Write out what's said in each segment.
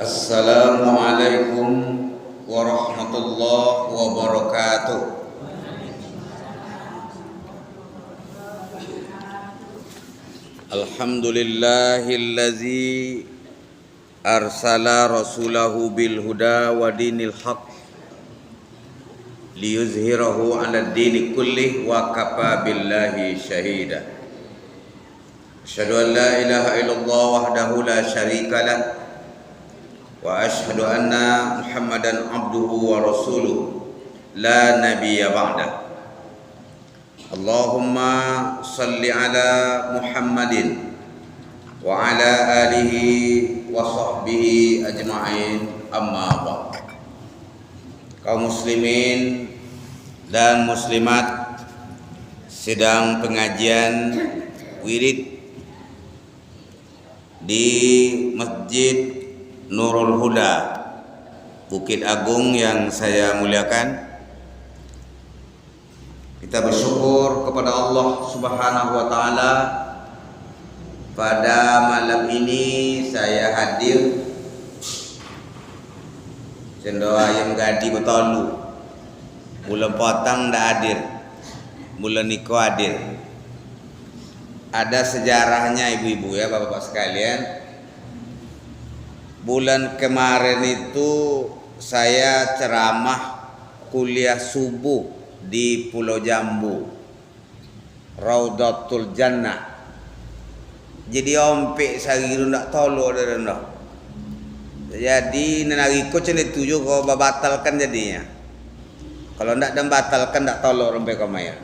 Assalamualaikum warahmatullahi wabarakatuh. Alhamdulillahillazi arsala rasulahu bil huda wa dinil haq liyuzhirahu 'ala dini kullih wa kafa billahi syahida. Asyhadu an la ilaha illallah wahdahu la syarikalah wa asyhadu anna Muhammadan abduhu wa rasuluh la nabiyya ba'da. Allahumma salli ala Muhammadin wa ala alihi wa sahbihi ajma'in, amma ba'd. Kaum muslimin dan muslimat, sedang pengajian wirid di Masjid Nurul Huda Bukit Agung yang saya muliakan. Kita bersyukur kepada Allah Subhanahu wa taala, pada malam ini saya hadir cendo ayam gadi betolu. Bulan potang ndak hadir, bulan niko hadir. Ada sejarahnya ibu-ibu ya, bapak-bapak sekalian. Bulan kemarin itu saya ceramah kuliah subuh di Pulau Jambu, Raudatul Jannah. Jadi ompek sagiru ndak tolo dah. Jadi nenariko cene tujuh kau batalkan jadinya. Kalau ndak dan batalkan ndak tolo rompe komaya.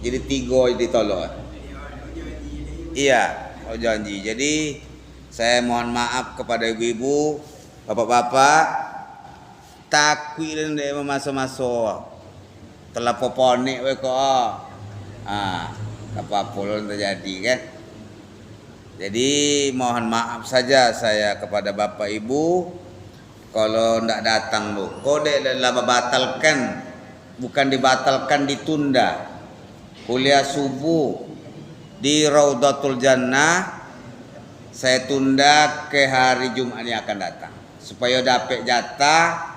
Jadi tiga jadi tolo. Iya, oh janji. Jadi saya mohon maaf kepada ibu-ibu, bapak-bapak, takwi dan dia masuk-masuk. Telah poponik we kok. Apa pun terjadi kan. Jadi mohon maaf saja saya kepada bapak ibu kalau ndak datang lu. Kode adalah batalkan, bukan dibatalkan, ditunda. Kuliah subuh di Raudatul Jannah saya tunda ke hari Jumat yang akan datang supaya dapat jatah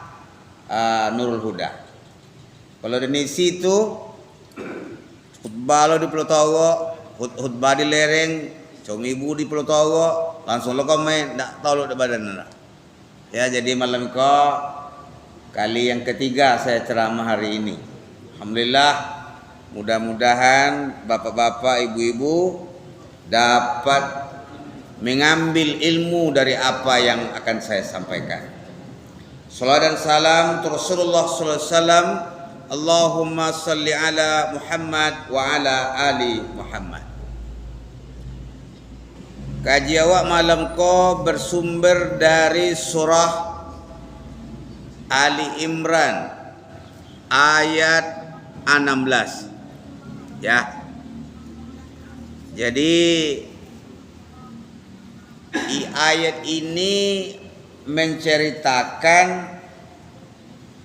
Nurul Huda. Kalau di Nisi itu khutbah lo di Pulau Tawo, khutbah di lereng, cuma ibu di Pulau Tawo, langsung lo komen, ndak tahu lo di badan. Ya, jadi malam kau kali yang ketiga saya ceramah hari ini. Alhamdulillah, mudah-mudahan bapak-bapak, ibu-ibu dapat mengambil ilmu dari apa yang akan saya sampaikan. Salawat dan salam untuk Rasulullah sallallahu alaihi wasallam. Allahumma salli ala Muhammad wa ala ali Muhammad. Kaji awak malam ko bersumber dari surah Ali Imran ayat 16. Ya. Jadi ayat ini menceritakan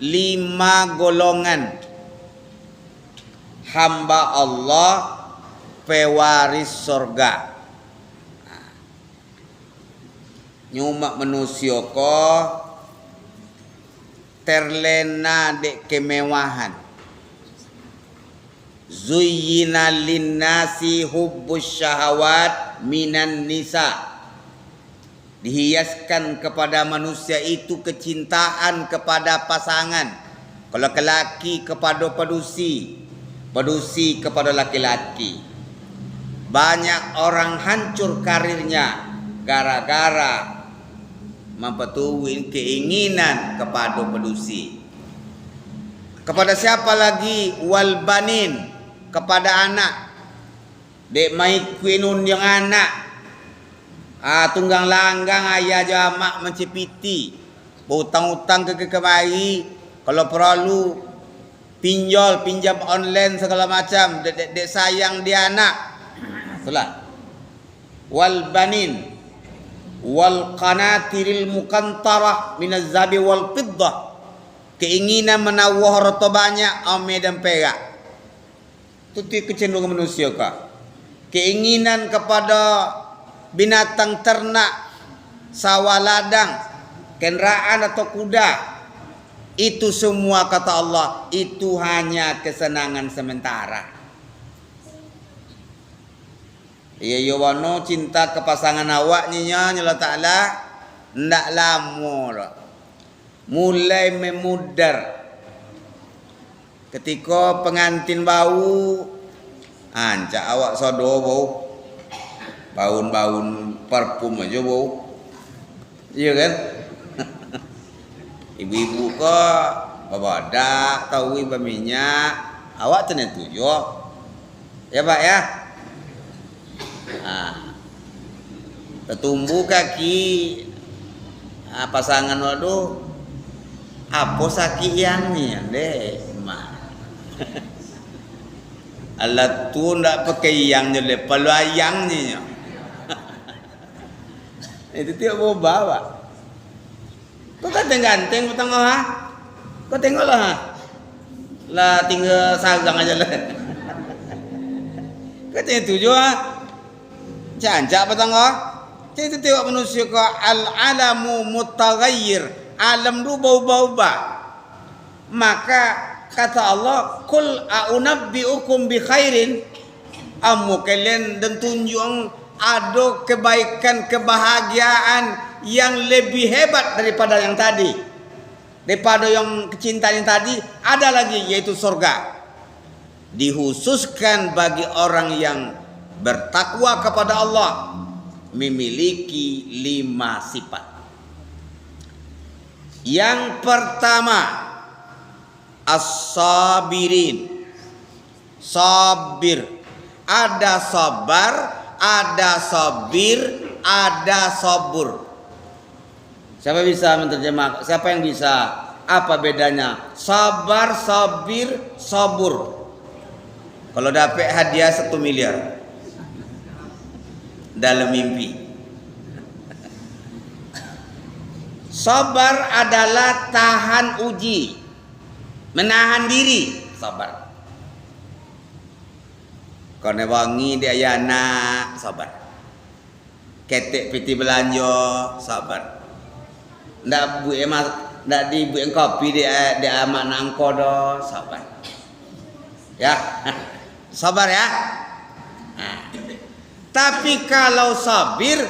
5 golongan hamba Allah pewaris surga. Nyumak manusia ko terlena dek kemewahan. Zuyyina linnasi hubbus syahawat minan nisa. Dihiaskan kepada manusia itu kecintaan kepada pasangan. Kalau lelaki kepada pedusi, pedusi kepada laki-laki. Banyak orang hancur karirnya gara-gara mempetuin keinginan kepada pedusi. Kepada siapa lagi? Wal banin, kepada anak. Dek mai kuinun yang anak. Tunggang langgang ayah jamak mencepiti, berhutang-hutang ke kemari, kalau perlu pinjam online segala macam, dek sayang dia anak. Itulah. Wal banin wal qanatiril muqantarah minaz zabi wal fiddah. Keinginan menawar harta banyak, ame dan perak. Itu kecenderungan manusia kah? Keinginan kepada binatang ternak, sawah ladang, kendaraan atau kuda, itu semua kata Allah itu hanya kesenangan sementara. Ya yowono cinta ke pasangan awaknya Allah Ta'ala ndak lama dah. Mulai memudar. Ketika pengantin bau, ancak awak sodo bau. Baun-baun parfum aja bau. Iya kan? Ibu-ibu kok babadak, tahu minyak, awak tenet tujuh. Ya Pak ya? Tertumbuh kaki pasangan waduh apa sakit yang ni deh mah alat tu ndak pakai yang je le palu ayang ni itu tiap bawa kau kan ganteng petang ha kau tengoklah ha lah tinggal sagang aja lah kau tengok tujuh ha Jancak petang itu tengok manusia ko al-alamu mutaghayyir, alam tu berubah-ubah. Maka kata Allah, "Qul a'unabbi'ukum bi khairin." Amu kalian dan tunjung ada kebaikan, kebahagiaan yang lebih hebat daripada yang tadi. Daripada yang kecintaan yang tadi, ada lagi yaitu surga. Dikhususkan bagi orang yang bertakwa kepada Allah, memiliki 5 sifat. Yang pertama, as-sabirin. Sabir. Ada sabar, ada sabir, ada sabur. Siapa bisa menterjemah? Siapa yang bisa? Apa bedanya? Sabar, sabir, sabur. Kalau dapat hadiah 1 miliar. Dalam mimpi. Sabar adalah tahan uji, menahan diri, sabar. Kone wangi dia yana, sabar. Ketek piti belanja, sabar. Ndak buat emas, ndak dibuat kopi dia amak nangko do, sabar. Ya, sabar ya. Tapi kalau sabir,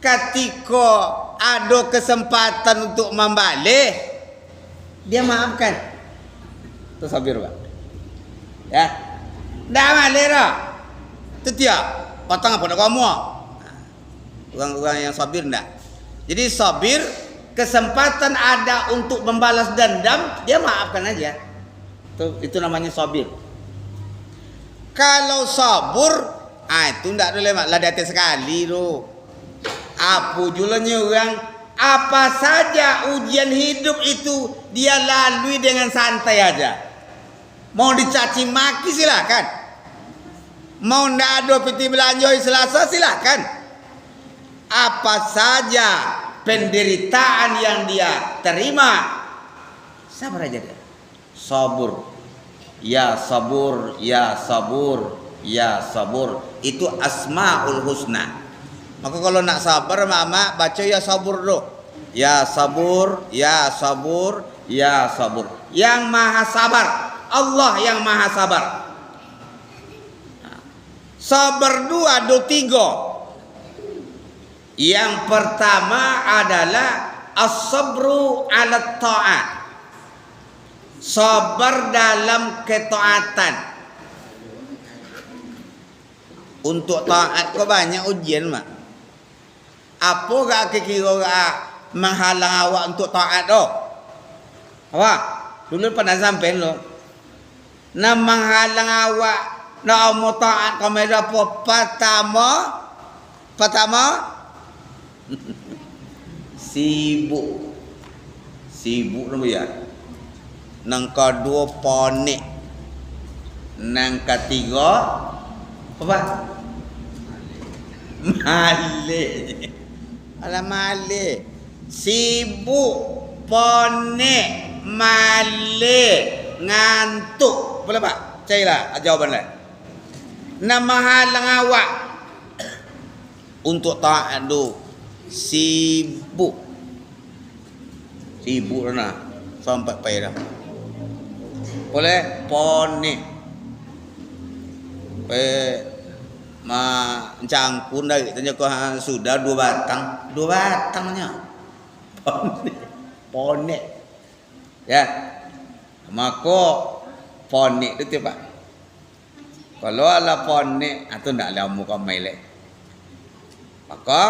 ketika ada kesempatan untuk membalik, dia maafkan. Itu sabir Pak. Ya, dah balik dah. Itu dia. Patang apa nak kamu? Orang-orang yang sabir enggak. Jadi sabir, kesempatan ada untuk membalas dendam, dia maafkan aja. Itu namanya sabir. Kalau sabur, itu ndak boleh mak lah di atas sekali tu. Apa julanya orang apa saja ujian hidup itu dia lalui dengan santai aja. Mau dicaci maki silakan. Mau ndak ada piti belanja Selasa silakan. Apa saja penderitaan yang dia terima, sabar aja dia. Sabur. Ya sabur, ya sabur. Ya sabur, itu asmaul husna. Maka kalau nak sabar mama baca ya sabur dulu. Ya sabur, ya sabur, ya sabur. Yang maha sabar, Allah yang maha sabar. Sabar 2, 3. Yang pertama adalah as-sabru ala ta'at. Sabar dalam ketaatan. Untuk taat kau banyak ujian mak. Apa gak kira menghalang awak untuk taat tu? Apa? Dulu pernah sampai lo. Nak menghalang awak nak mau taat kau mereka apa? Pertama sibuk. Sibuk nama ya. Nang kedua ponik. Nang ketiga apa? Malik. Alah malik. Sibuk, ponek, malik, ngantuk. Boleh Pak? Carilah jawapan lain. Nama halang awak untuk taat tu sibuk. Sibuk dah sampai payah dah. Boleh poni. Cangkun dari tanya kau sudah 2 batang. 2 batangnya. Poni. Ya. Maka poni itu Pak. Kalau ala poni itu ndak lamu kau melek. Maka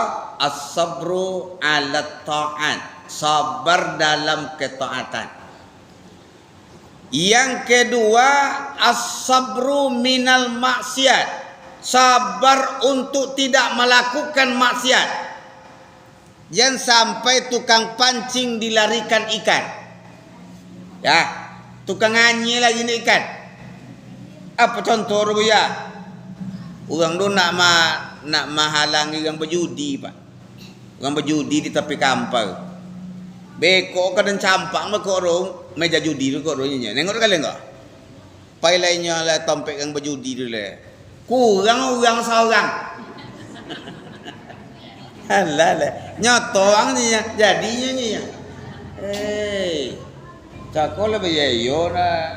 as-sabru 'ala ta'at, sabar dalam ketaatan. Yang kedua, as-sabru minal maksiat, sabar untuk tidak melakukan maksiat. Jangan sampai tukang pancing dilarikan ikan. Ya, tukang anyi lagi ni ikan. Apa contoh ya? Orang tu nak menghalangi orang berjudi, Pak. Orang berjudi di tepi kampung. Bekok kadang campak mak orang meja judi tu kok orangnya. Nengok kali enggak? Pai lainnya lah tompek yang berjudi tu lah. Kurang orang seorang. Alah lah. Nyoto orangnya jadinya ni. Cakol lah bayayo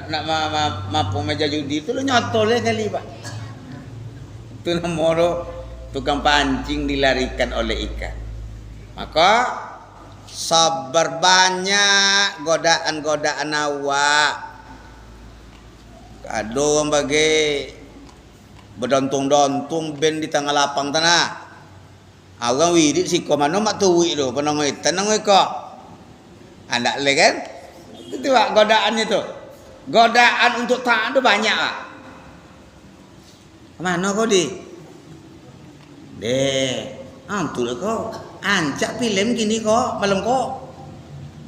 nak mampu meja judi tu lo nyoto lah kali Pak. Itu nama tukang pancing dilarikan oleh ikan. Maka sabar, banyak godaan-godaan awak. Ada orang bagi berdontung-dontung ben di tengah lapang tanah. Orang wirid si ko mano mak tuwi tu penong tenang ko. Anda le kan? Itu Pak godaan itu. Godaan untuk taat tu banyak Pak. Mana kau di? Antul kau. Ancak film gini kok malam kok.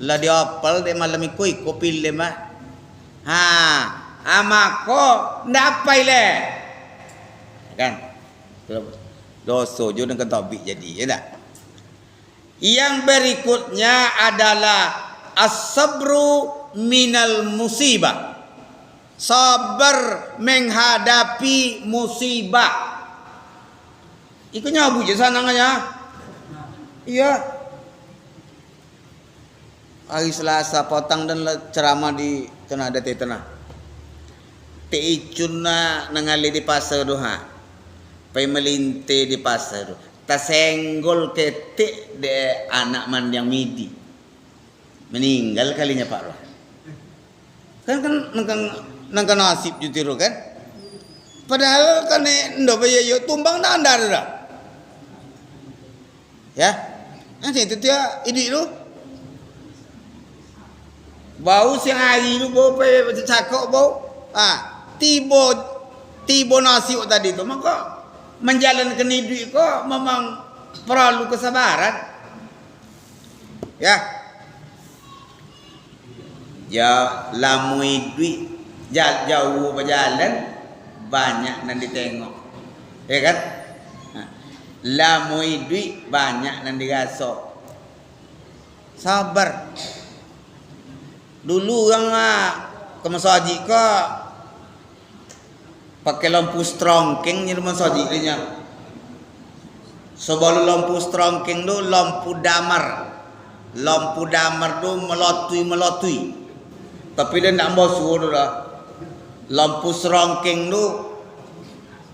Lah dia apal de malam ikut film ah. Ama kok ndapai le. Kan? Dosa jo dengan topik jadi ya tak? Yang berikutnya adalah as-sabru minal musibah. Sabar menghadapi musibah. Iku nyabu je sanangnya. Iya. Hari Selasa potang dan ceramah di tanah ada tanah. Teicunna nangali di pasar doha. Pai melinte di pasar. Tasenggol ketik de anak man yang midi. Meninggal kalinya Pak Roh. Kan nangkan nasib jutiru kan. Padahal kan ndo bayo tumbang dah andar dah. Ya. Nanti itu dia ini tu. Bau siang hari tu bau pe cakok bau. Tibo nasi tadi tu maka menjalankan hidup kok memang perlu kesabaran. Ya. Ya lamu hidup jauh berjalan banyak nan ditengok. Ya kan? Lamu hidup banyak nan dirasok. Sabar. Dulu orang ke masjid ke pakai lampu strongking ni masjid nya. Sebelum lampu strongking tu lampu damar. Lampu damar tu melotui. Tapi dia nak basuh tu dah. Lampu strongking tu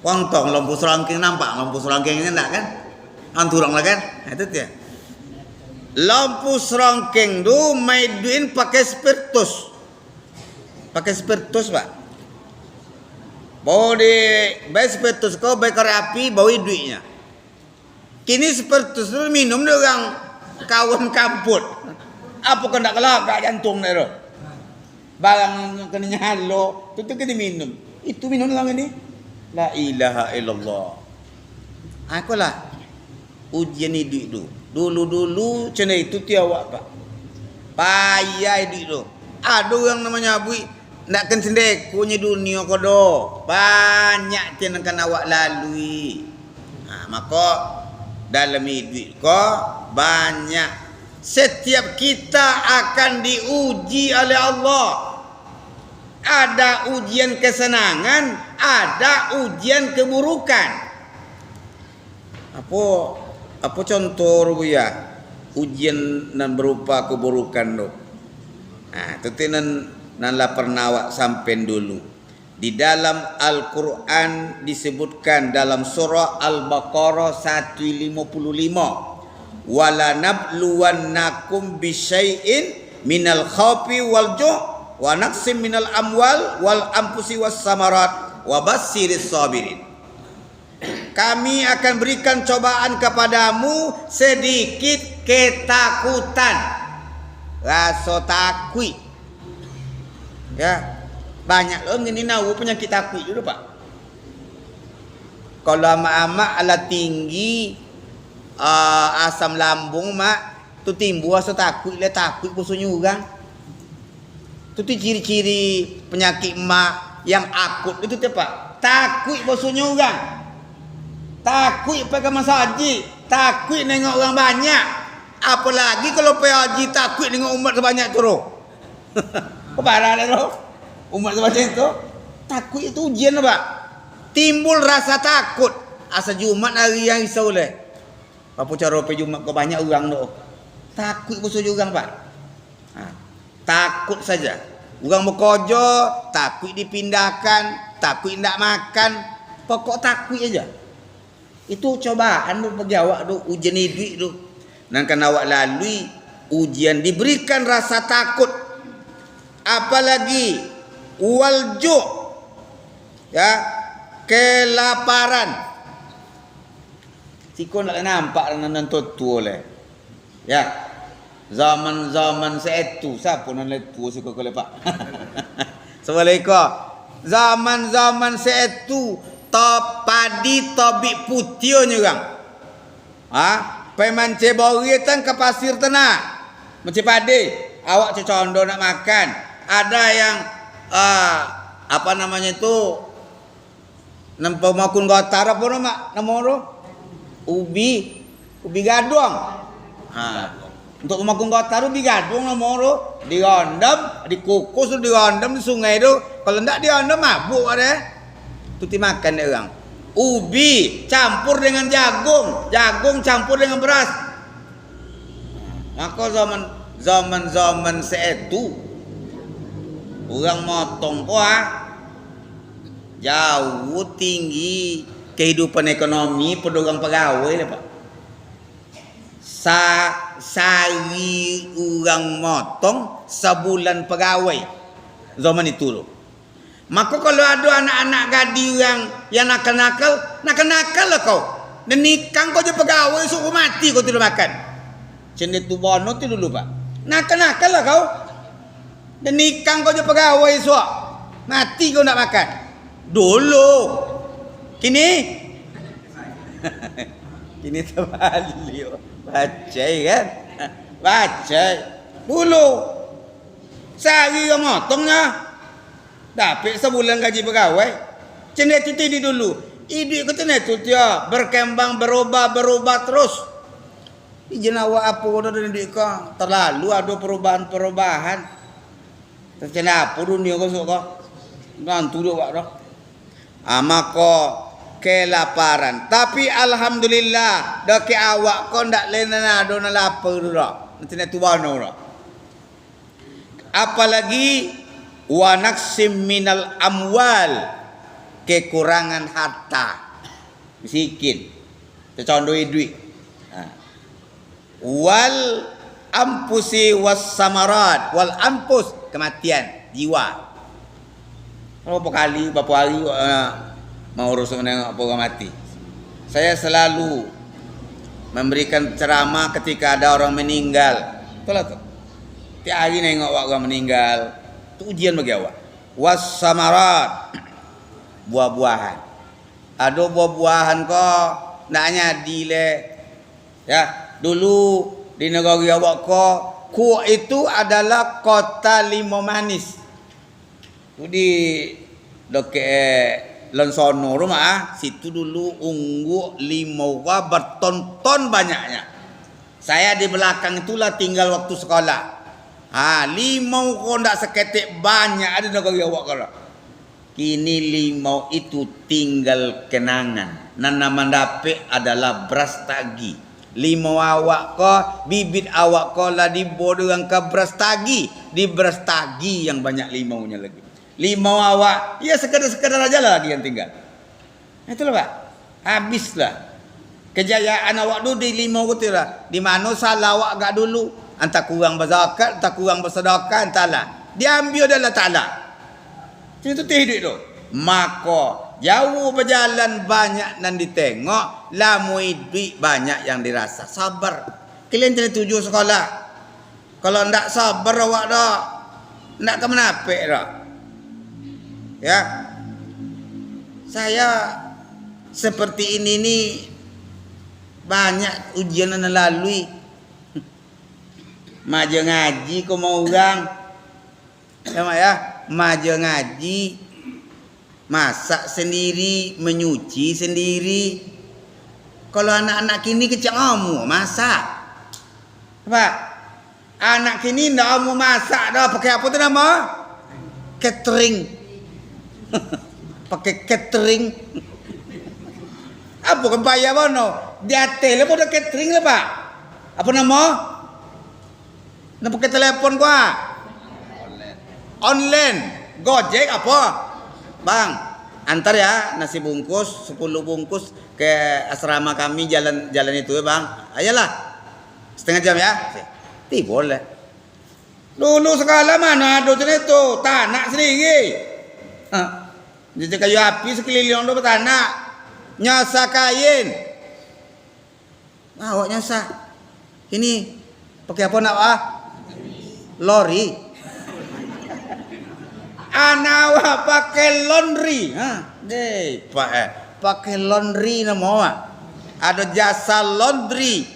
Wangtong lampu serangking nampak lampu serangkingnya enggak kan? Anturang lah kan? Itu dia. Lampu serangking tu maiduin pakai spiritus. Pakai spiritus Pak. Bau di baik spiritus kau baik korek api bau duitnya. Kini spiritus tu minum dia orang kawan kamput. Apa kau nak kelak jantung ni tu? Barang kena nyalo tu kena minum. Itu minum orang ini. La ilaha illallah. Akulah ujian hidup tu. Dulu cina itu tiawak Pak. Payah hidup tu. Ada orang namanya Abu nak kan sendekonya dunia kodo. Banyak yang akan awak lalui. Maka dalam hidup kau banyak. Setiap kita akan diuji oleh Allah. Ada ujian kesenangan, ada ujian keburukan. Apa contoh ya? Ujian dan berupa keburukan tu. Tentu nan la pernah awak sampai dulu. Di dalam Al-Quran disebutkan dalam surah Al-Baqarah 155, wala nabluwannakum bisyai'in minal khawfi wal ju' wa naqsim minal amwal wal anfusi was samarat wa bassiris sabirin. Kami akan berikan cobaan kepadamu sedikit ketakutan, rasa takut. Ya, banyak loh ini nahu penyakit takut dulu Pak. Kalau amak-amak ala tinggi asam lambung mak tu timbul rasa takut, le takut bosunya orang. Tu ciri-ciri penyakit mak yang akut itu tu Pak. Takut bosunya orang. Takut pakai masa haji, takut nengok orang banyak. Apalagi kalau pergi haji takut nengok umat sebanyak tu. Keparah dah tu. Umat sebanyak itu. Takut itu ujian Pak. Timbul rasa takut. Asa Jumat hari yang risau leh. Apa cara pergi Jumat ke banyak orang tu. Takut bosunya orang Pak. Takut saja. Orang bekerja, takut dipindahkan, takut tidak makan. Pokok takut aja. Itu cobaan tu bagi awak tu, ujian hidup tu. Dan kan awak lalui ujian, diberikan rasa takut. Apalagi walju', ya, kelaparan. Sikon nak nampak nan tu oleh. Ya. Zaman-zaman seitu siapa nan letu suka kau lepak. Assalamualaikum. Zaman-zaman seitu top padi tobik putihnya orang. Pai mance bori tan ke pasir tanah. Macam padi, awak cecondo nak makan. Ada yang apa namanya itu? Nampak makun gotar apa nama tu? Ubi gadung. Untuk pemakung gotar ubi gadung nama tu. Dirondam, dikukus, dirondam di sungai tu. Kalau ndak dirondam mabuk ada. Tu dimakan dia orang. Ubi campur dengan jagung, jagung campur dengan beras. Maka zaman seitu orang motong jauh tinggi kehidupan ekonomi pada orang pegawai lah Pak. Sehari orang motong sebulan pegawai zaman itu loh. Maka kalau ada anak-anak gadis yang nakal-nakal lah kau. Dan nikang kau je pegawai suruh mati kau tidak makan. Macam itu bono tu dulu Pak. Nakal-nakal lah kau. Dan nikang kau je pegawai suruh mati kau nak makan. Dulu. Kini terbalik. Baca kan? Baca. Dulu. Sehari yang motongnya. Dapat sebulan gaji pegawai. Cendek tu tadi dulu. Hidup kata ni tu dia berkembang, berubah terus. Jenawa apa dah duit kau? Terlalu ada perubahan. Tercena apa dunia kau suka? Nantu dia buat dah. Maka kelaparan. Tapi alhamdulillah dak ke awak kau ndak lena ada nak lapar dah. Nanti tu bano dah. Apalagi wa naqsim minal amwal, kekurangan harta, miskin, tercondoi duit. Wal ampusi was samarat, wal ampus, kematian jiwa. Berapa kali berapa hari mau urus menengok orang mati. Saya selalu memberikan ceramah ketika ada orang meninggal. Betul tak? Tiap hari nengok orang meninggal. Itu ujian bagi awak. Was samarat, buah-buahan. Ada buah-buahan kok nak nyadi le. Ya, dulu di negara awak kok Kuok itu adalah kota limau manis. Itu di dekat Lensono rumah, situ dulu ungguk limau berton-ton banyaknya. Saya di belakang itulah tinggal waktu sekolah. Limau kau ndak seketik banyak ada negara awak kalau. Kini limau itu tinggal kenangan. Nana mandapek adalah beras tagi. Limau awak ko, bibit awak ko lah dibodoh ke Brastagi. Di Brastagi yang banyak limaunya lagi. Limau awak, ya sekadar-sekadar aja lah lagi yang tinggal. Itulah Pak, habislah. Kejayaan awak dulu di limau itu lah. Di mana salah awak gak dulu. Entah kurang berzakat, entah kurang bersedekah, entahlah. Diambil adalah ta'ala. Itu hidup tu. Maka jauh berjalan banyak dan ditengok, lamui duit banyak yang dirasa. Sabar. Kalian jadi tujuh sekolah. Kalau ndak sabar awak dah, ndak ke menapik dah. Ya. Saya seperti ini nih banyak ujian yang lalui. Maju ngaji kau mau orang. Ya, maju ngaji, masak sendiri, menyuci sendiri. Kalau anak-anak kini kecil kamu masak. Apa? Anak kini ndak mau masak dah, pakai apa tu nama? Catering. Pakai catering. Apa kan bayar bono? Dia tele pun ada catering lah Pak. Apa nama? Nak pakai telepon gua. Online. Gojek apa? Bang, antar ya nasi bungkus 10 bungkus ke asrama kami jalan itu ya Bang. Ayolah. Setengah jam ya. Tidak boleh. Dulu sekala mana ada itu tanah sendiri. Jadi kayu api sekeliling itu tanah. Nyasa kain. Awak nyasa. Ini pakai apa nak ah? Lori. Anak pakai laundry. Deh, Pak pakai laundry nama. Ada jasa laundry.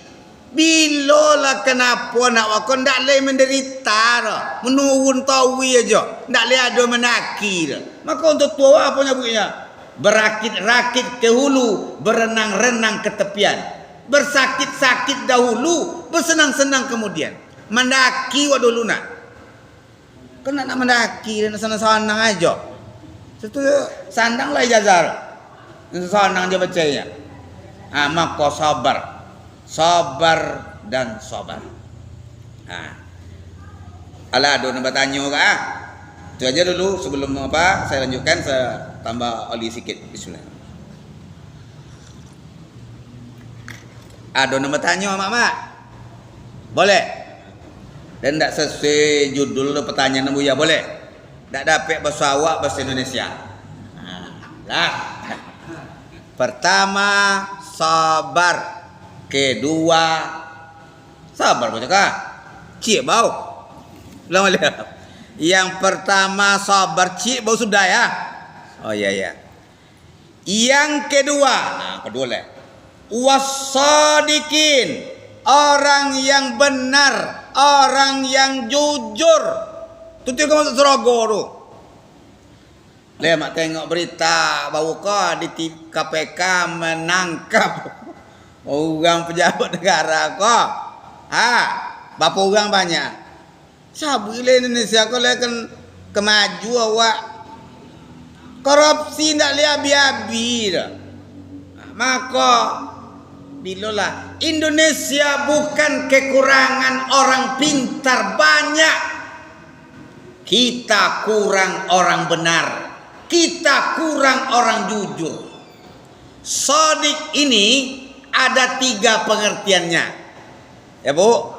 Bilolah kenapa nak wakon ndak le menderita dah. Menurun tawi aja. Ndak le ada menaki dah. Maka untuk tua apa nyebutnya? Berakit-rakit ke hulu, berenang-renang ke tepian. Bersakit-sakit dahulu, bersenang-senang kemudian. Mendaki wa dulu nak. Kau nak mendaki dan senang-senang aja. Itu sandang lah jazar. Senang dia bacanya. Maka sabar. Sabar dan sabar. Alah ada nak bertanya ke? Itu aja dulu sebelum apa saya lanjutkan, saya tambah oli sikit. Bismillah. Ada nak bertanya mak? Boleh? Dan tak sesuai judul pertanyaan Buya boleh? Tak dapat bahasa awak bahasa Indonesia. Lah. Pertama sabar. Kedua sabar baca kah? Cik bau. Ulang balik. Yang pertama sabar cik bau sudah ya. Oh iya ya. Yang kedua, kedua lah. Wasadikin, orang yang benar, orang yang jujur. Tu tengok masuk Serago tu. Mak tengok berita baru kau di KPK menangkap orang pejabat negara kau. Berapa orang banyak? Sabu ile Indonesia kau lekan kemaju awak. Korupsi ndak le abi-abi dah. Maka bilolah Indonesia bukan kekurangan orang pintar banyak. Kita kurang orang benar. Kita kurang orang jujur. Shadiq ini ada 3 pengertiannya. Ya Bu?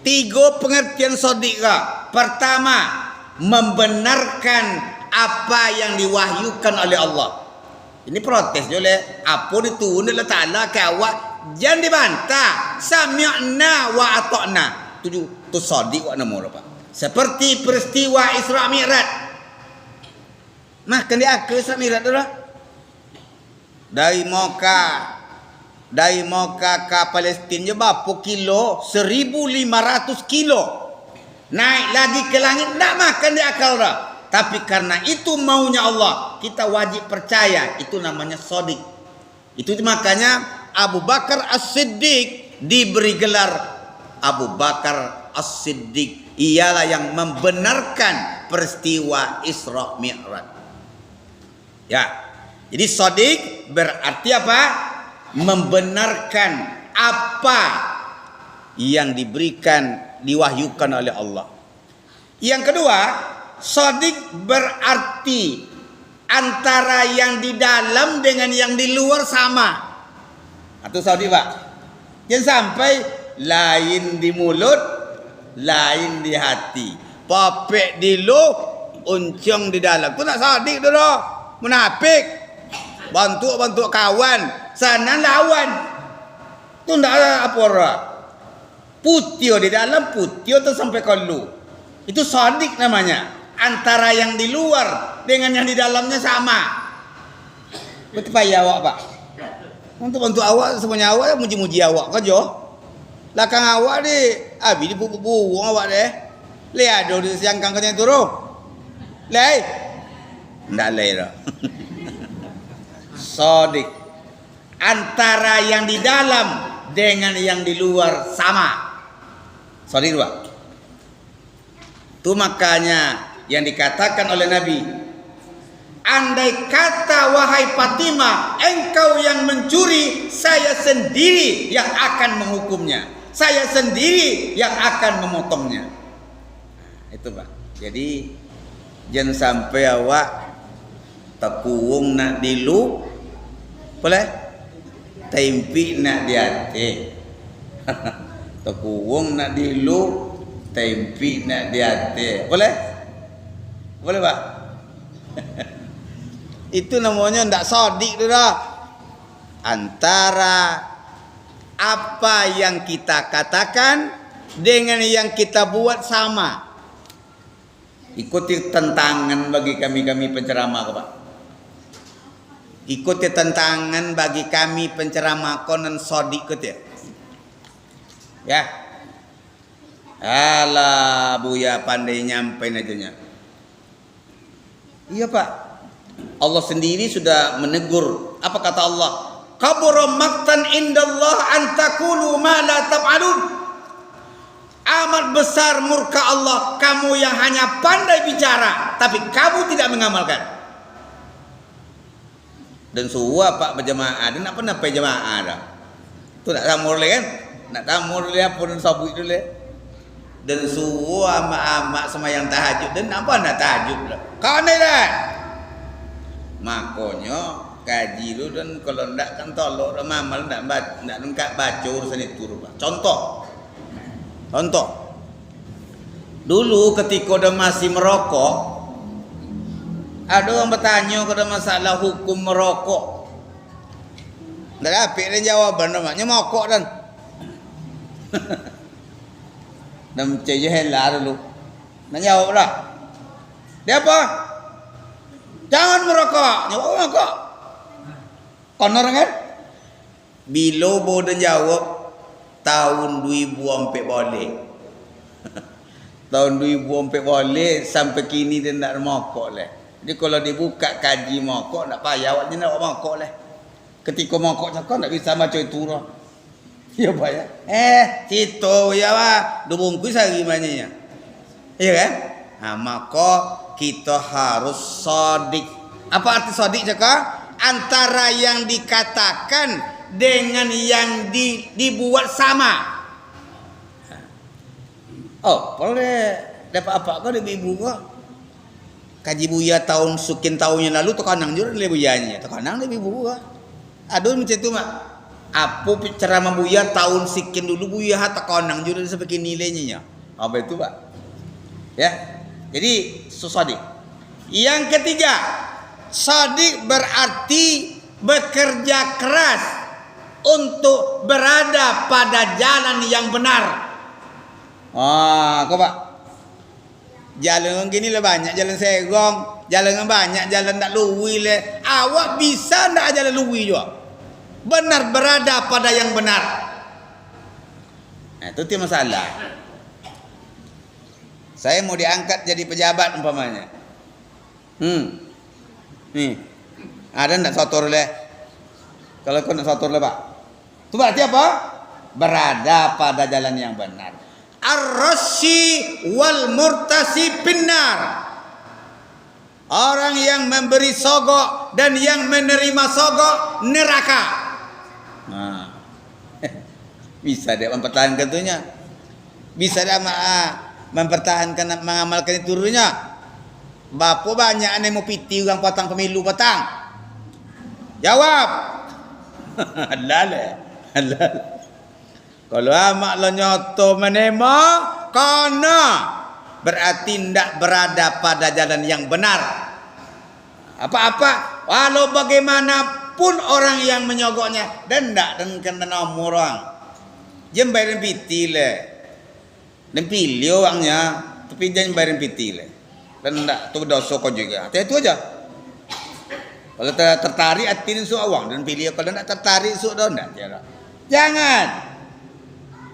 3 pengertian shadiq. Pertama, membenarkan apa yang diwahyukan oleh Allah. Ini protes je oleh apa itu Allah Taala ke awak jangan dibantah. Sami'na wa ata'na. Tu shadiq wa nama apa? Seperti peristiwa Isra Mi'raj. Makan dia ke Isra Mi'raj tu lah. Dari Mekah ke Palestin je berapa kilo? 1.500 kilo. Naik lagi ke langit, tak makan di akal dah. Tapi karena itu maunya Allah, kita wajib percaya. Itu namanya shadiq. Itu makanya Abu Bakar As-Siddiq diberi gelar Abu Bakar As-Siddiq. Ialah yang membenarkan peristiwa Isra Mi'raj. Ya. Jadi shadiq berarti apa? Membenarkan apa yang diberikan, diwahyukan oleh Allah. Yang kedua, shadiq berarti antara yang di dalam dengan yang di luar sama. Atau shadiq Pak. Jangan sampai lain di mulut, lain di hati. Popek di lu, uncung di dalam. Tu nak shadiq tu dah. Munafik. Bantu kawan, sana lawan. Tu ndak ada apa ora. Putih di dalam, putih tu sampai ke lu. Itu shadiq namanya. Antara yang di luar dengan yang di dalamnya sama. Betul payah awak Pak. Untuk bantu awak, semuanya awak muji-muji awak kan jo. Lakang awak ni, abi di buang awak deh. Le ada di siang kangkanya turun. Le. Ndak le dah. Shadiq. Antara yang di dalam dengan yang di luar sama. Shadiq Pak. Itu makanya yang dikatakan oleh Nabi, andai kata wahai Fatimah, engkau yang mencuri, saya sendiri yang akan menghukumnya, saya sendiri yang akan memotongnya. Itu Pak. Jadi jangan sampai awak tekuung nak dilu, boleh? Tempi nak di hati. Tekuung nak dilu, tempi nak di hati. Boleh? Boleh Pak? Itu namanya ndak shadiq tu dah. Antara apa yang kita katakan dengan yang kita buat sama. Ikuti tantangan bagi kami penceramah Pak. Ikuti tantangan bagi kami penceramah konon shadiq ke ya. Alah Buya pandai nyampe aja. Iya Pak. Allah sendiri sudah menegur. Apa kata Allah? Kabura maqtan indallah an taqulu ma la taf'alun. Amat besar murka Allah, kamu yang hanya pandai bicara tapi kamu tidak mengamalkan. Dan suwa Pak berjamaah, dan apa napa jamaah dah. Tu nak tamur le kan? Nak tamur le apa dan sabut dulu le. Dan suwa amak-amak semayang tahajud dan apa nak tahajud lah. Kau ni dah. Makanya kaji lu dan kalau ndak kan tolok mamal ndak lengkap baca urusan itu Pak. Contoh. Dulu ketika dia masih merokok, ada orang bertanya kepada masalah hukum merokok. Ndak dapat dia jawaban namanya merokok dan. Dan cahaya lah dulu. Nak jawab lah. Dia apa? Jangan merokok. Jawab merokok. Konon kan? Bila bodoh jawab tahun 2004 boleh. Tahun 2004 boleh sampai kini dia nak merokok lah. Jadi kalau dibuka kaji merokok nak payah awaknya nak merokok lah. Ketika merokok cakap tak bisa macam itu lah. Ya Pak ya. Situ ya Pak. 2 bungkus hari banyak. Iya kan? Nah, maka kita harus shadiq. Apa arti shadiq cakap? Antara yang dikatakan dengan yang dibuat sama. Oh, boleh dapat apa kau dari ibu kau? Kaji Buya tahun sekian tahun yang lalu terkanang juga dari Buyanya. Terkanang dari ibu kau. Aduh macam itu Mak. Apa ceramah Buya tahun sekian dulu Buya terkanang juga sampai nilainya. Apa itu Pak? Ya. Jadi shadiq. Yang ketiga, shadiq berarti bekerja keras untuk berada pada jalan yang benar. Kau Pak. Jalan gini lah banyak jalan segong, jalan banyak jalan tak luwi le. Awak bisa ndak jalan luwi juga. Benar berada pada yang benar. Nah, itu dia masalah. Saya mau diangkat jadi pejabat umpamanya. Nih. Ada ndak sotor le? Kalau kau nak sotor le Pak. Itu berarti apa? Berada pada jalan yang benar. Ar-rasyi wal murtasi pinnar. Orang yang memberi sogok dan yang menerima sogok neraka. Nah. Bisa dia mempertahankan itunya. Bisa dia mempertahankan mengamalkan turunnya. Bapak banyak yang mau piti orang patang pemilu patang. Jawab. Halal. Halal. Kalau amak lo nyoto menema karena berarti tidak berada pada jalan yang benar. Apa-apa walau bagaimanapun orang yang menyogoknya dan tidak dan kena nomor orang. Jangan bayarin piti le. Dan pilih orangnya tapi jangan bayarin piti le. Dan tidak tu dosa kau juga. Itu aja. Kalau tertarik hati su awang dan pilih. Kalau tidak tertarik su dah tidak. Jangan.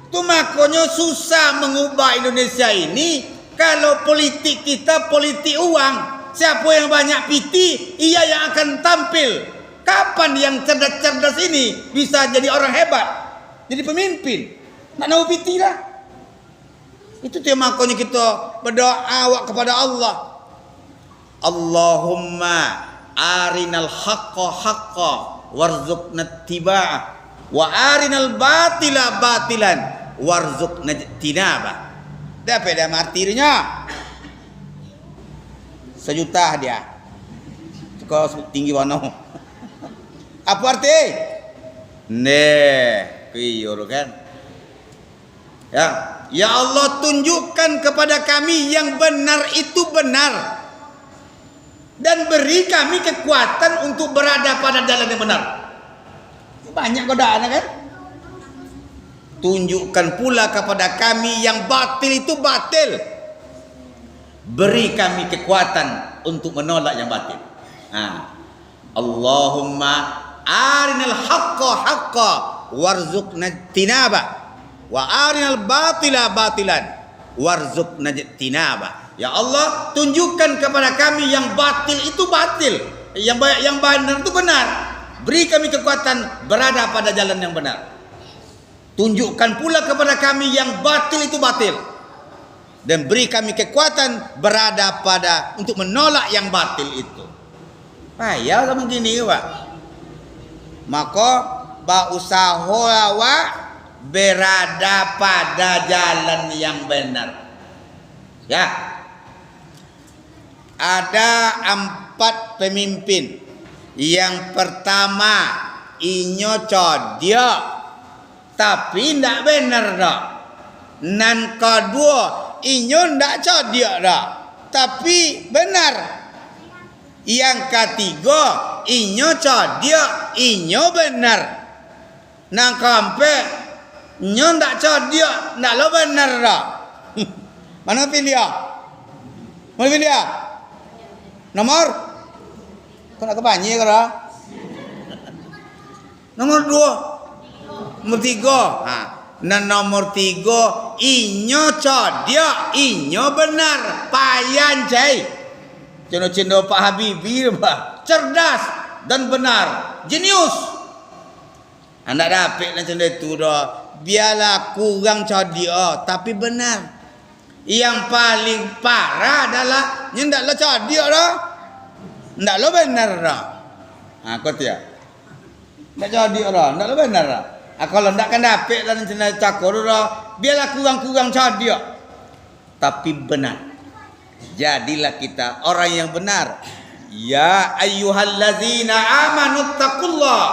Tu makanya susah mengubah Indonesia ini kalau politik kita politik uang. Siapa yang banyak piti, ia yang akan tampil. Kapan yang cerdas-cerdas ini bisa jadi orang hebat, jadi pemimpin? Nak tahu piti lah. Itu dia makanya kita berdoa kepada Allah. Allahumma arinal haqqa haqqa warzuqna ittiba'ah wa arinal batila batilan warzuqna ijtinabah. Dia apa dia martirnya? Sejuta dia. Kau tinggi mana? Apa arti? Kiyur kan? Ya Allah tunjukkan kepada kami yang benar itu benar dan beri kami kekuatan untuk berada pada jalan yang benar. Banyak godaan kan? Tunjukkan pula kepada kami yang batil itu batil. Beri kami kekuatan untuk menolak yang batil. Allahumma arinal haqqa haqqa warzuqna ijtinabah wa arinal batila batilan warzuqna ijtinabah. Ya Allah, tunjukkan kepada kami yang batil itu batil, yang benar itu benar. Beri kami kekuatan berada pada jalan yang benar. Tunjukkan pula kepada kami yang batil itu batil dan beri kami kekuatan berada pada untuk menolak yang batil itu. Payah sama gini Pak. Maka usaha awak berada pada jalan yang benar. Ya. Ada 4 pemimpin. Yang pertama inyo codiok tapi ndak benar dah. Nan kedua inyo ndak codiok dah tapi benar. Yang ketiga inyo codiok inyo benar. Nan keempat inyo ndak codiok ndak lo benar dah. Mana pilih? Mana pilih? Nomor? Kau nak kebanyi ke dah? Nomor 2. Nomor 3. Dan nomor 3 inyo codiok inyo benar. Payan cai. Cino-cino Pak Habibie bah. Cerdas dan benar. Jenius. Anda dapat macam itu dah. Biarlah kurang codiok tapi benar. Yang paling parah adalah yang ndak lo codiok dah. Ndak lo benar dah. Kau tiap. Ndak codiok dah. Ndak lo benar dah. Kalau ndak kan dapat dalam channel cakor dah. Biarlah kurang-kurang codiok tapi benar. Jadilah kita orang yang benar. Ya ayyuhallazina amanu taqullah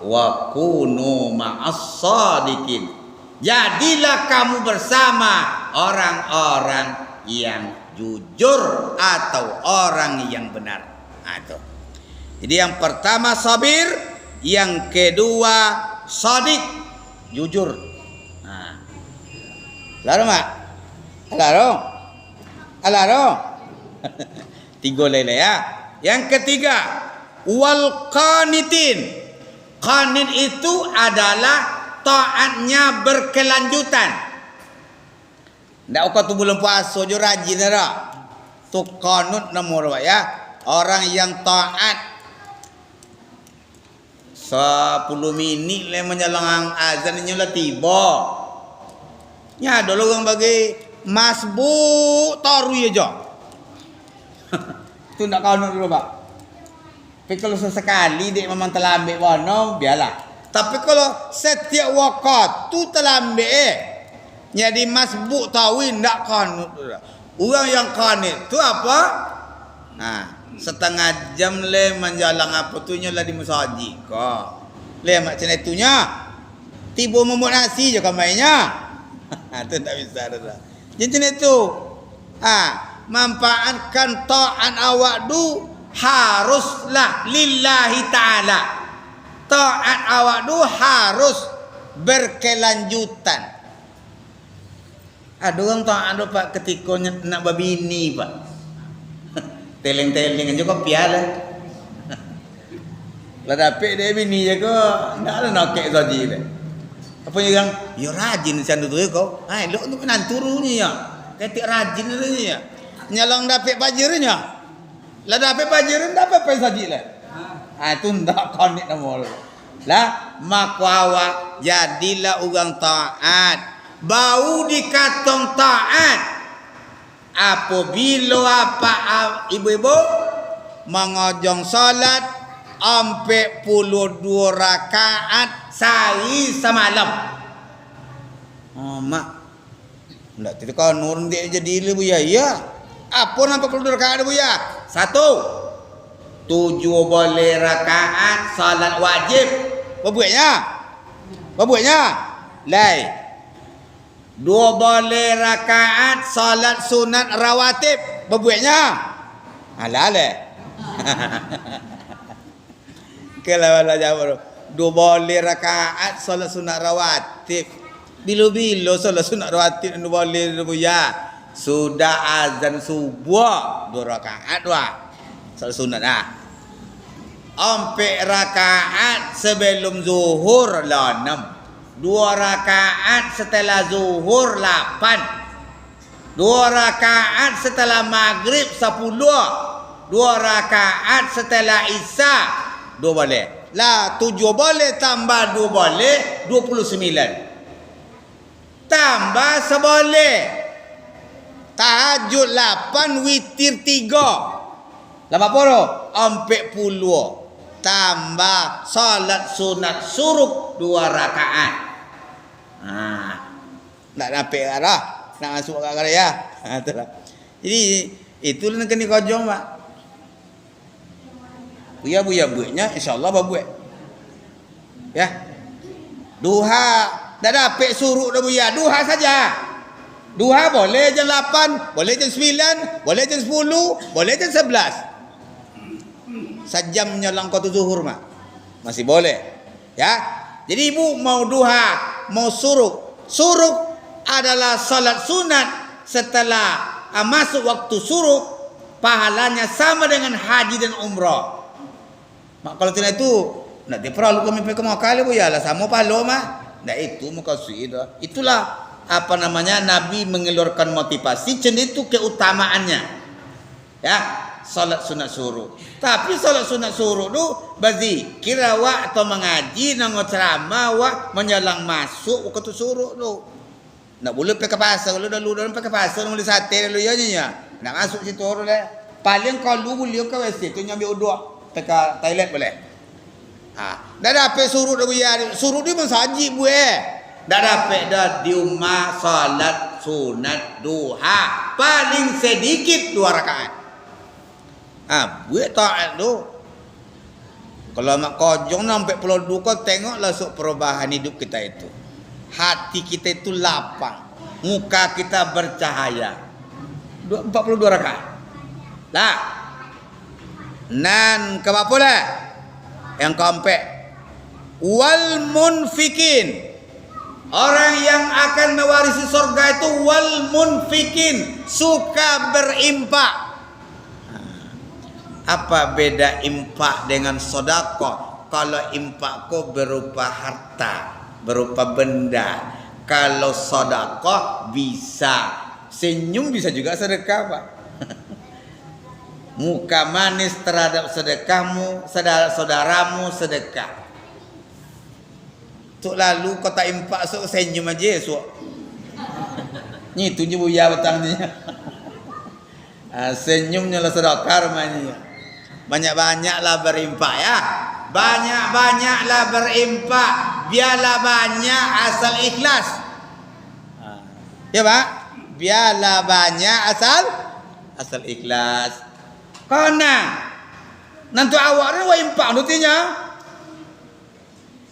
wa kunu ma'as shadiqin. Jadilah kamu bersama orang-orang yang jujur atau orang yang benar. Itu. Jadi yang pertama sabir, yang kedua shadiq, jujur. Lalu mak, lalu, 3 lele ya. Yang ketiga wal qanitin. Qanit itu adalah taatnya berkelanjutan. Ndak kau tu bulan puasa je rajin dah. Tu qanut nomor ya. Orang yang taat 10 minit le menjelang azan nyolah tiba. Nya dulu orang bagi masbuk taru aja. Tu ndak qanut dulu Pak. Tapi kalau sesekali dek memang telah ambil warna biarlah. Tapi kalau setiap waktu terlambat jadi masbuk tawin ndak kanut. Orang yang kanut tu apa? Setengah jam le menjalang apa tu nya lah di masjid ka. Le macam itunya. Tiba membuat nasi je kan mainnya. Tu tak bisa dah. Jadi itu. Manfaatkan ta'an awak du haruslah lillahi ta'ala. Ta'at awak tu harus berkelanjutan. Ada orang ta'at tu pak ketika nak berbini pak. Teleng-teleng aja kau piala. Lah dapat dia bini je kau nak ada nakek saji dah. Apa yang orang, ya rajin macam tu kau. Lok tu menanturunya ya. Ketik rajin tu ya. Nyalong dapat pajernya. Lah dapat pajeran dapat apa saji lah. Itu ndak konek nama lu. Lah maka awak jadilah orang taat. Bau dikatong taat. Apabila apa ibu-ibu mengojong salat 42 rakaat sehari semalam. Mak. Ndak tidak nur dia jadi le buya. Ya. Apa 42 rakaat buya? 1. 7 boleh rakaat salat wajib. Berbuatnya. Lai. 2 boleh rakaat salat sunat rawatib. Berbuatnya. Alah. Kalau jawab 2 boleh rakaat salat sunat rawatib. Bila-bila salat sunat rawatib 2 boleh buya. Sudah azan subuh 2 rakaat salat sunat 4 rakaat sebelum zuhur 6. 2 rakaat setelah zuhur 8. 2 rakaat setelah maghrib 10. 2 rakaat setelah isya 2 boleh. Lah 7 boleh tambah 2 boleh 29. Tambah seboleh. Tahajud 8 witir 3. 40 tambah salat sunat suruh 2 rakaat. Nak dapat dah. Nak masuk kat kada ya. Itulah. Jadi itulah nak kena kojong pak. Buya buatnya insya-Allah buat. Ya. Duha dah dapat suruh dah buya. Duha saja. Duha boleh jam 8, boleh jam 9, boleh jam 10, boleh jam 11. Sejam nyolang kau tu zuhur mak. Masih boleh. Ya. Jadi ibu mau duha, mau suruk. Suruk adalah salat sunat setelah masuk waktu suruk, pahalanya sama dengan haji dan umrah. Mak kalau tidak itu nak diperlu kami pergi ke Makkah bu ya lah sama pahala mah. Nah itu makasih dah. Itulah apa namanya Nabi mengeluarkan motivasi cenderung itu keutamaannya. Ya, salat sunat suruh. Tapi salat sunat suruh tu berzikir awak atau mengaji nang ceramah awak menyalang masuk waktu suruh tu. Nak boleh pergi ke pasar lu dulu pergi ke pasar boleh sate dulu ya nya. Nak masuk situ boleh. Paling kalau boleh ke WC tu nyambil uduk pergi toilet boleh. Dah dapat suruh dah biar suruh dia mensaji buat. Dah dapat dah di rumah salat sunat duha paling sedikit 2 rakaat. Buat taat tu. Kalau mak kojong sampai pulau duka tengoklah sok perubahan hidup kita itu. Hati kita itu lapang, muka kita bercahaya. 42 rakaat. Lah. Nan ke apa lah? Yang keempat, wal munfikin. Orang yang akan mewarisi surga itu wal munfikin, suka berimpak. Apa beda impak dengan sedekah? Kalau impak kau berupa harta, berupa benda. Kalau sedekah bisa senyum, bisa juga sedekah, Pak. Muka manis terhadap sedekahmu, saudaramu sedekah. Tuk lalu kau tak impak sok senyum aja sok. Ni tu je buya betangnya. Senyumnya lah sedekah rumahnya. Banyak-banyaklah berimpak ya. banyak-banyaklah berimpak, biarlah banyak asal ikhlas. Ya Pak, biarlah banyak asal ikhlas. Kona nanti awak ni wa impak nutinya.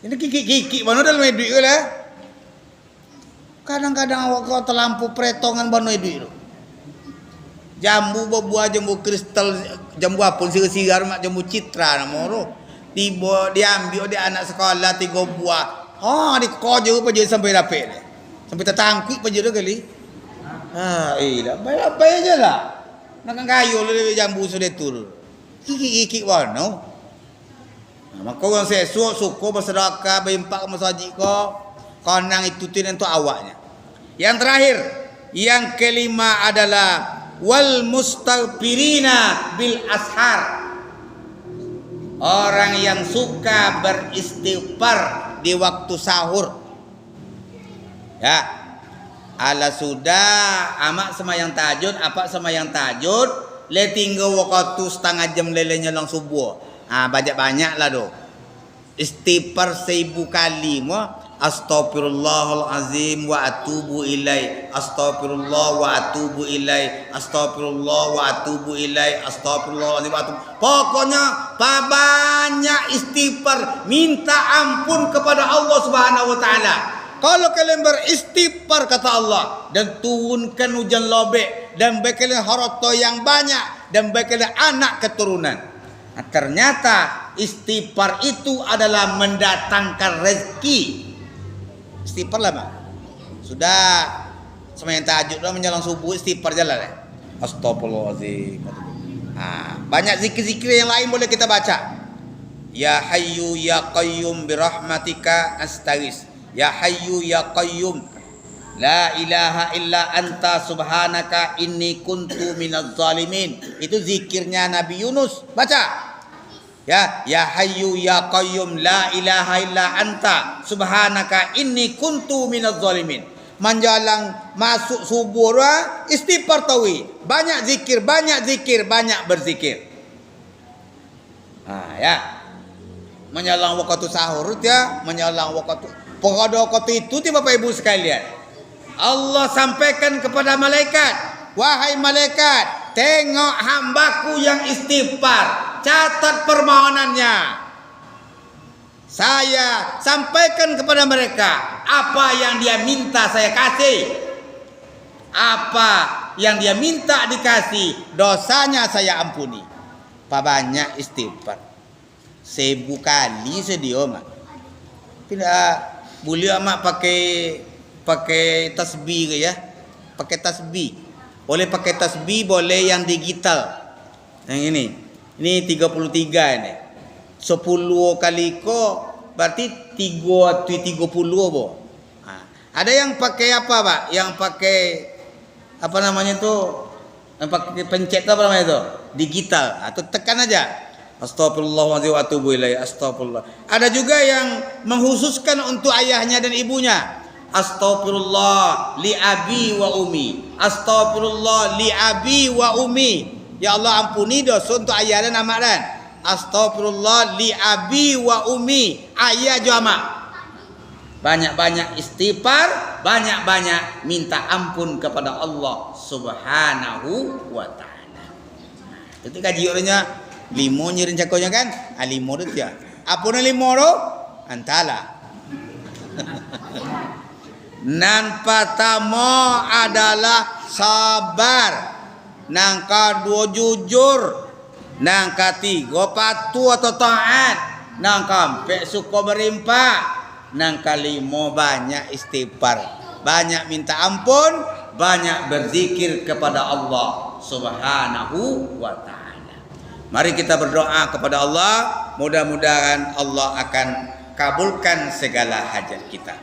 Ini kiki mana dalam duit ke lah. Kadang-kadang awak kau terlampu pretongan bano duit tu. Jambu berbuah, jambu kristal, jambu apun sigar mak jambu citra nama tu. Tiba diambil dia anak sekolah 3 buah. Di kojo pa je sampai dapat dia. Sampai tertangkuk pa je dah kali. Lah bayar aja lah. Nak kayu le jambu sudah tur. Kiki wano. Maka orang sesuatu suku bersedekah berimpak ke masjid ko. Konang itu tu awaknya. Yang terakhir, yang kelima adalah wal mustaghfirina bil ashar. Orang yang suka beristighfar di waktu sahur. Ya. Ala sudah amak semayang tahajud, apa semayang tahajud, le tinggal waktu setengah jam lelenya lang subuh. Banyak-banyaklah do. Istighfar 1000 kali mo. Astaghfirullahalazim wa atubu ilai. Astaghfirullah wa atubu ilai. Astaghfirullah wa atubu ilai. Astaghfirullahalazim wa atubu. Pokoknya banyak istighfar, minta ampun kepada Allah Subhanahu wa taala. Kalau kalian beristighfar kata Allah dan turunkan hujan lobek dan bagi kalian harta yang banyak dan bagi kalian anak keturunan. Ternyata istighfar itu adalah mendatangkan rezeki. Istighfar lah Mak. Sudah sembahyang tahajud dah menjelang subuh istighfar jalan ya. Astagfirullahalazim. Banyak zikir-zikir yang lain boleh kita baca. Ya Hayyu ya Qayyum birahmatika astaghis. Ya Hayyu ya Qayyum la ilaha illa anta subhanaka inni kuntu minaz zalimin. Itu zikirnya Nabi Yunus. Baca. Ya Hayyu ya Qayyum la ilaha illa anta subhanaka inni kuntu minaz zalimin. Menjelang masuk subuh istighfar tawi. Banyak zikir, banyak berzikir. Ya. Menjelang waktu sahur ya, menjelang waktu pada waktu itu Bapak Ibu sekalian, Allah sampaikan kepada malaikat, wahai malaikat, tengok hambaku yang istighfar, catat permohonannya. Saya sampaikan kepada mereka apa yang dia minta saya kasih. Apa yang dia minta dikasih, dosanya saya ampuni. Banyak istighfar. 1000 kali sedia Mak. Tidak boleh amak pakai tasbih ke ya? Pakai tasbih. Boleh pakai tasbih, boleh yang digital. Yang ini. Ini 33 ini. 10 kali ko berarti 30 boh. Ada yang pakai apa, Pak? Yang pakai apa namanya itu? Yang pakai pencet apa namanya itu? Digital. Atau tekan aja. Astagfirullahaladzim wa atubu ilaih. Astagfirullah. Ada juga yang menghususkan untuk ayahnya dan ibunya. Astagfirullah li abi wa umi. Astagfirullah li abi wa umi. Ya Allah ampuni dosa untuk ayah dan amak dan. Astagfirullah li abi wa umi. Ayah jama. Banyak-banyak istighfar, banyak-banyak minta ampun kepada Allah Subhanahu wa taala. Itu kaji orangnya 5 nyirin cakonya kan? 5 tu dia. Apa na 5 tu? Antala. Nan pertama adalah sabar. Nang kedua jujur. Nang ketiga patuh atau taat. Nang keempat suka berimpak. Nang kelima banyak istighfar. Banyak minta ampun, banyak berzikir kepada Allah Subhanahu wa taala. Mari kita berdoa kepada Allah, mudah-mudahan Allah akan kabulkan segala hajat kita.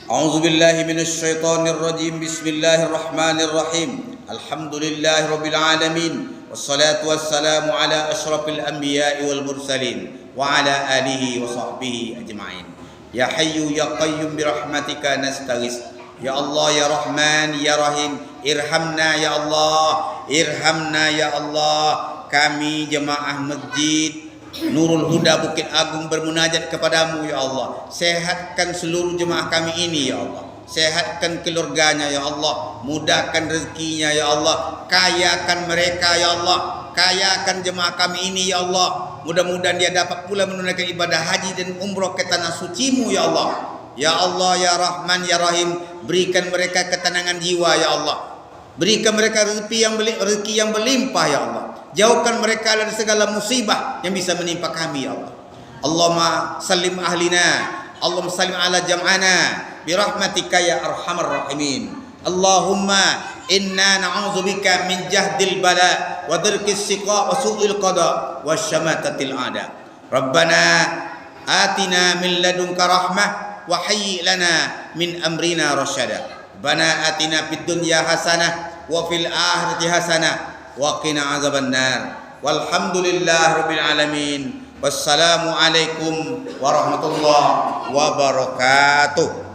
A'udzubillahi minasyaitonirrajim. Bismillahirrahmanirrahim. Alhamdulillahirabbil alamin. Wassalatu wassalamu ala asyrafil anbiya'i wal mursalin wa ala alihi wa sahbihi ajma'in. Ya Hayyu ya Qayyum birahmatika nastaghis. Ya Allah ya Rahman ya Rahim, irhamna ya Allah, irhamna ya Allah. Kami jemaah masjid Nurul Huda Bukit Agung bermunajat kepadamu ya Allah. Sehatkan seluruh jemaah kami ini ya Allah. Sehatkan keluarganya ya Allah. Mudahkan rezekinya ya Allah. Kayakan mereka ya Allah. Kayakan jemaah kami ini ya Allah. Mudah-mudahan dia dapat pula menunaikan ibadah haji dan umrah ke tanah suci-Mu ya Allah. Ya Allah ya Rahman ya Rahim, berikan mereka ketenangan jiwa ya Allah. Berikan mereka rezeki yang berlimpah ya Allah. Jauhkan mereka dari segala musibah yang bisa menimpa kami ya Allah. Allahumma sallim ahlina, Allahumma sallim ala jam'ana bi rahmatika ya arhamar rahimin. Allahumma inna na'udzubika min jahdil bala wa dirkis siqa wa su'il qada wa syamatatil a'da. Rabbana atina min ladunka rahmah wa hayyi lana min amrina rasyada. Rabbana atina fid dunya hasanah wa fil akhirati hasanah wa qina azabannar. Walhamdulillahi rabbil alamin. Wassalamu alaikum warahmatullahi wabarakatuh.